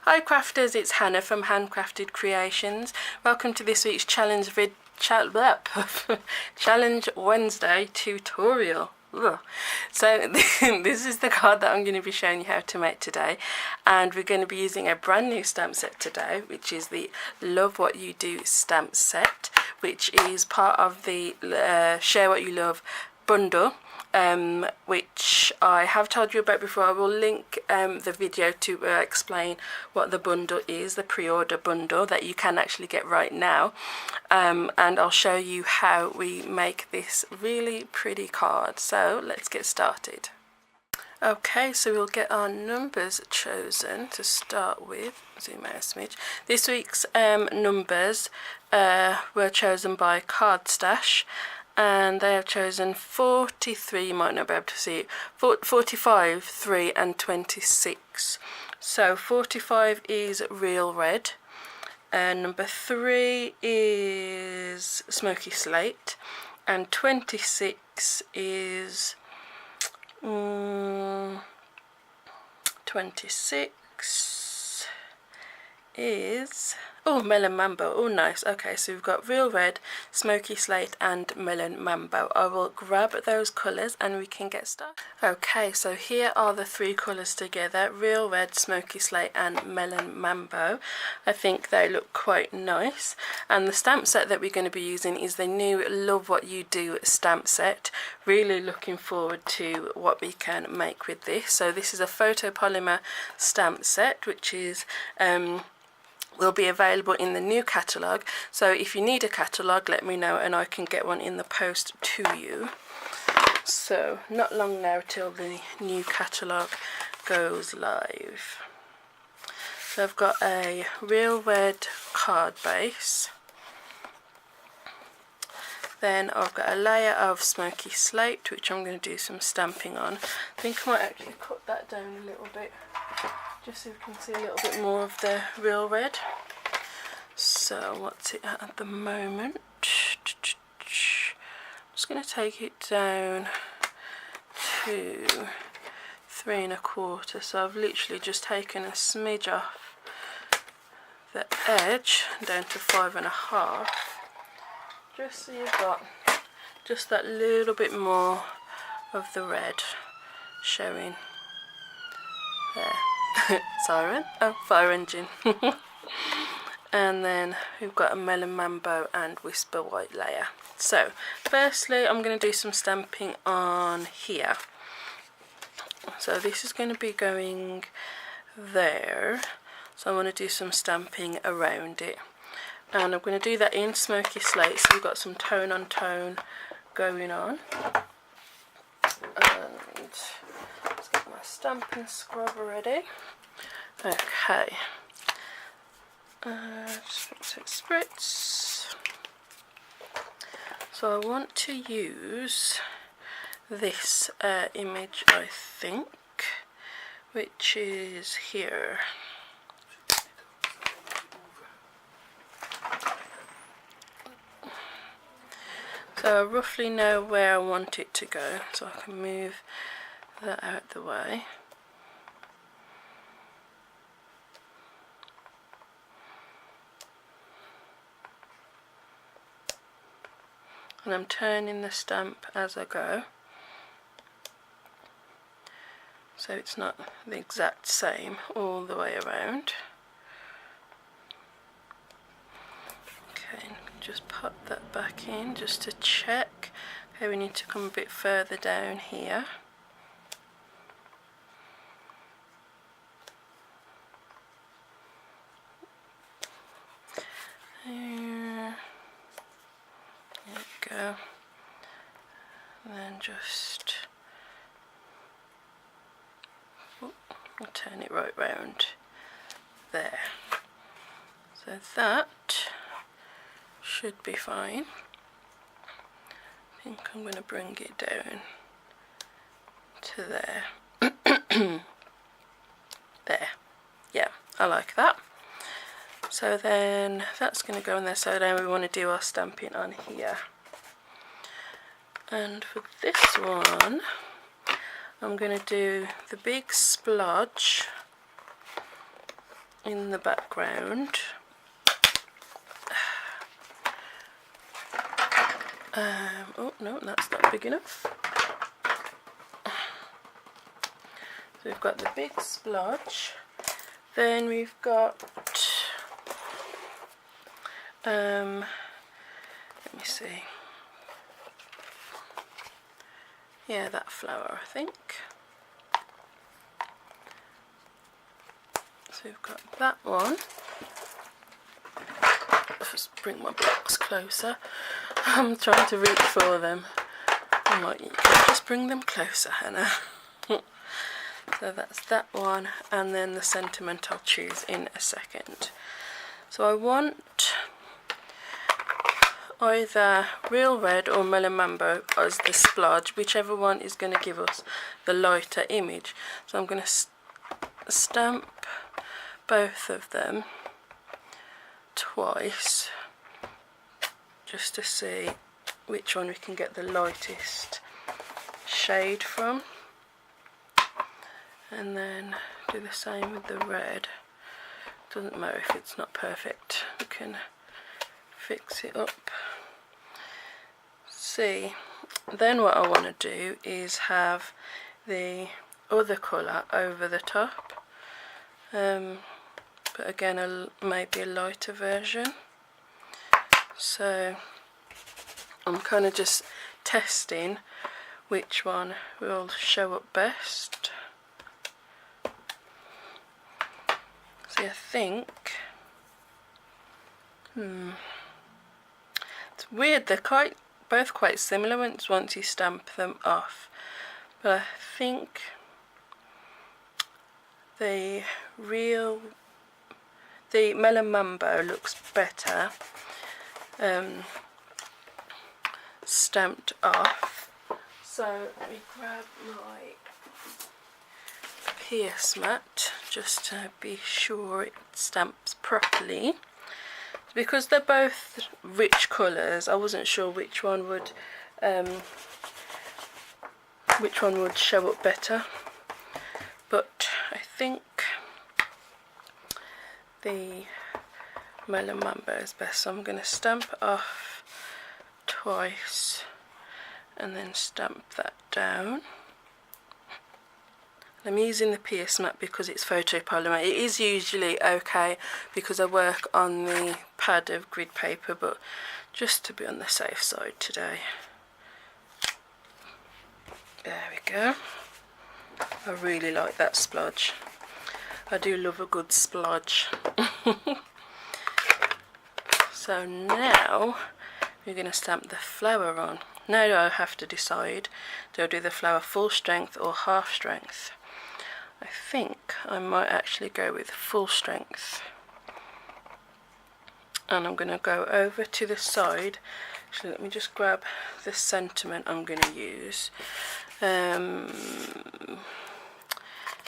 Hi crafters, it's Hannah from Handcrafted Creations. Welcome to this week's Challenge Wednesday tutorial. Ugh. So this is the card that I'm going to be showing you how to make today, and we're going to be using a brand new stamp set today, which is the Love What You Do stamp set, which is part of the Share What You Love bundle, which I have told you about before. I will link the video to explain what the bundle is, the pre-order bundle that you can actually get right now, and I'll show you how we make this really pretty card. So let's get started. Okay, so we'll get our numbers chosen to start with. Zoom out a smidge. This week's numbers were chosen by Card Stash, and they have chosen 43, you might not be able to see it, 45, 3 and 26. So 45 is Real Red, and number 3 is Smoky Slate, and 26 is 26 is Melon Mambo. Oh nice. Okay, so we've got Real Red, Smoky Slate and Melon Mambo. I will grab those colours and we can get started. Okay, so here are the 3 colours together, Real Red, Smoky Slate and Melon Mambo. I think they look quite nice, and the stamp set that we're going to be using is the new Love What You Do stamp set. Really looking forward to what we can make with this. So this is a photopolymer stamp set, which is will be available in the new catalogue. So if you need a catalogue, let me know and I can get one in the post to you. So not long now till the new catalogue goes live. So I've got a Real Red card base, then I've got a layer of Smoky Slate, which I'm going to do some stamping on. I think I might actually cut that down a little bit, just so you can see a little bit more of the Real Red. So what's it at the moment? I'm just going to take it down to 3 1/4. So I've literally just taken a smidge off the edge down to 5 1/2, just so you've got just that little bit more of the red showing there. Siren, oh, fire engine. And then we've got a Melon Mambo and Whisper White layer. So firstly I'm going to do some stamping on here. So this is going to be going there, so I want to do some stamping around it, and I'm going to do that in Smoky Slate, so we've got some tone on tone going on. And let's get my stamping scrub ready. Okay, just spritz. So I want to use this image, I think, which is here. So I roughly know where I want it to go, so I can move that out the way. And I'm turning the stamp as I go, so it's not the exact same all the way around. Okay, just pop that back in just to check. Okay, we need to come a bit further down here. There we go. And then just I'll turn it right round there. So that should be fine. I think I'm going to bring it down to there. There. Yeah, I like that. So then that's going to go in there. So then we want to do our stamping on here. And for this one, I'm going to do the big splodge in the background. Oh no, that's not big enough. So we've got the big splodge, then we've got let me see, yeah, that flower I think. So we've got that one. Just bring my blocks closer. I'm trying to reach for them. I'm like, you can just bring them closer, Hannah. So that's that one, and then the sentiment I'll choose in a second. So I want either real red or melon mambo as the splodge, whichever one is going to give us the lighter image. So I'm going to stamp both of them twice just to see which one we can get the lightest shade from, and then do the same with the red. Doesn't matter if it's not perfect, we can fix it up. See, then what I want to do is have the other colour over the top, but again maybe a lighter version. So I'm kind of just testing which one will show up best. See, I think it's weird, they're both quite similar once you stamp them off, but I think the melon mambo looks better stamped off. So let me grab my pierce mat just to be sure it stamps properly. Because they're both rich colours, I wasn't sure which one would show up better, but I think the melon mambo is best. So I'm going to stamp off twice and then stamp that down. I'm using the pierce mat because it's photopolymer. It is usually okay because I work on the pad of grid paper, but just to be on the safe side today. There we go. I really like that splodge. I do love a good splodge. So now we're going to stamp the flower on. Now I have to decide, do I do the flower full strength or half strength? I think I might actually go with full strength. And I'm going to go over to the side. Actually, let me just grab the sentiment I'm going to use.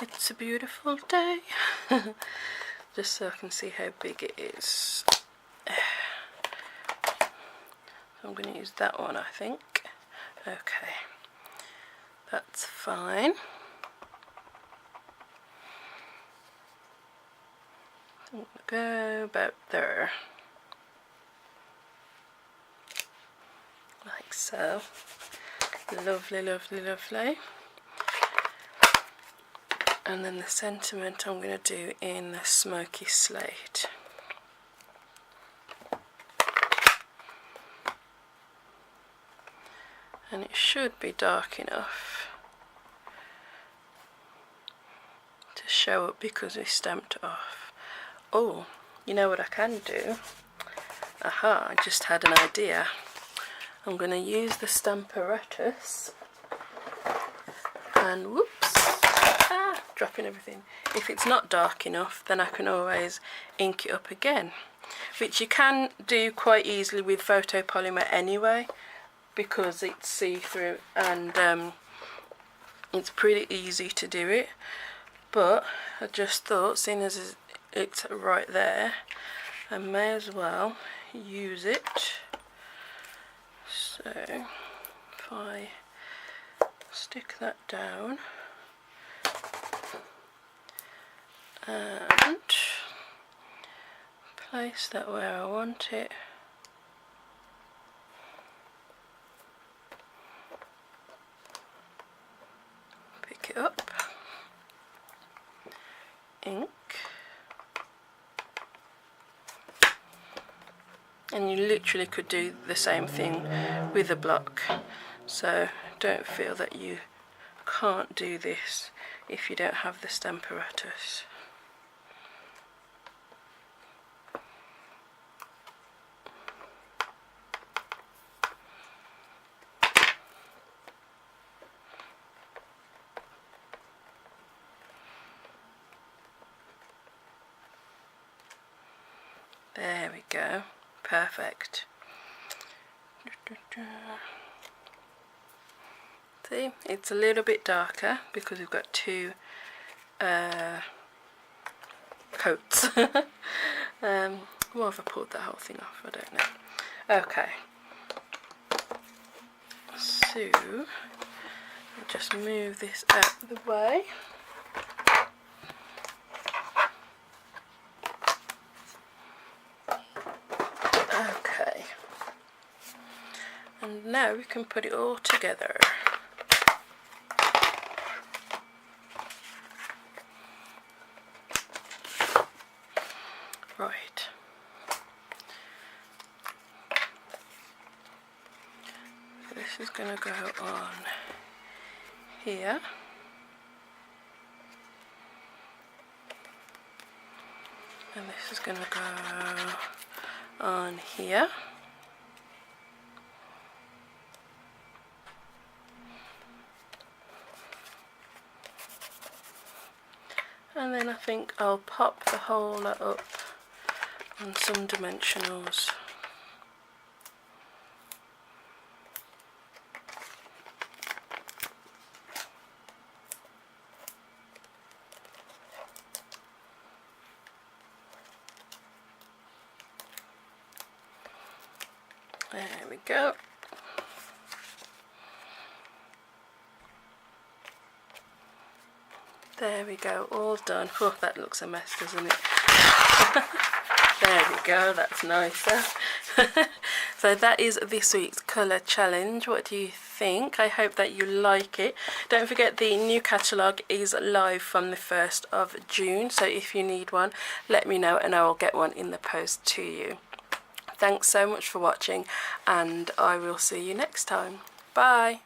It's a beautiful day. Just so I can see how big it is. So I'm going to use that one, I think. Okay, that's fine. I'm going to go about there, like so. Lovely, lovely, lovely. And then the sentiment I'm going to do in the smoky slate. And it should be dark enough to show up because we stamped off. Oh, you know what I can do? Aha, I just had an idea. I'm going to use the Stamparatus and whoops, dropping everything. If it's not dark enough, then I can always ink it up again, which you can do quite easily with photopolymer anyway, because it's see-through and it's pretty easy to do it. But I just thought, seeing as it's right there, I may as well use it. So if I stick that down and place that where I want it. Pick it up, ink, and you literally could do the same thing with a block, so don't feel that you can't do this if you don't have the Stamparatus. There we go, perfect. See, it's a little bit darker because we've got two coats. What if I pulled the whole thing off? I don't know. Okay, so I'll just move this out of the way. Okay, and now we can put it all together. Right, so this is going to go on here, and this is going to go on here, and then I think I'll pop the whole lot up on some dimensionals. There we go. There we go, all done. Oh, that looks a mess, doesn't it? There we go, that's nicer. So that is this week's colour challenge. What do you think? I hope that you like it. Don't forget the new catalogue is live from the 1st of June, so if you need one, let me know and I will get one in the post to you. Thanks so much for watching, and I will see you next time. Bye!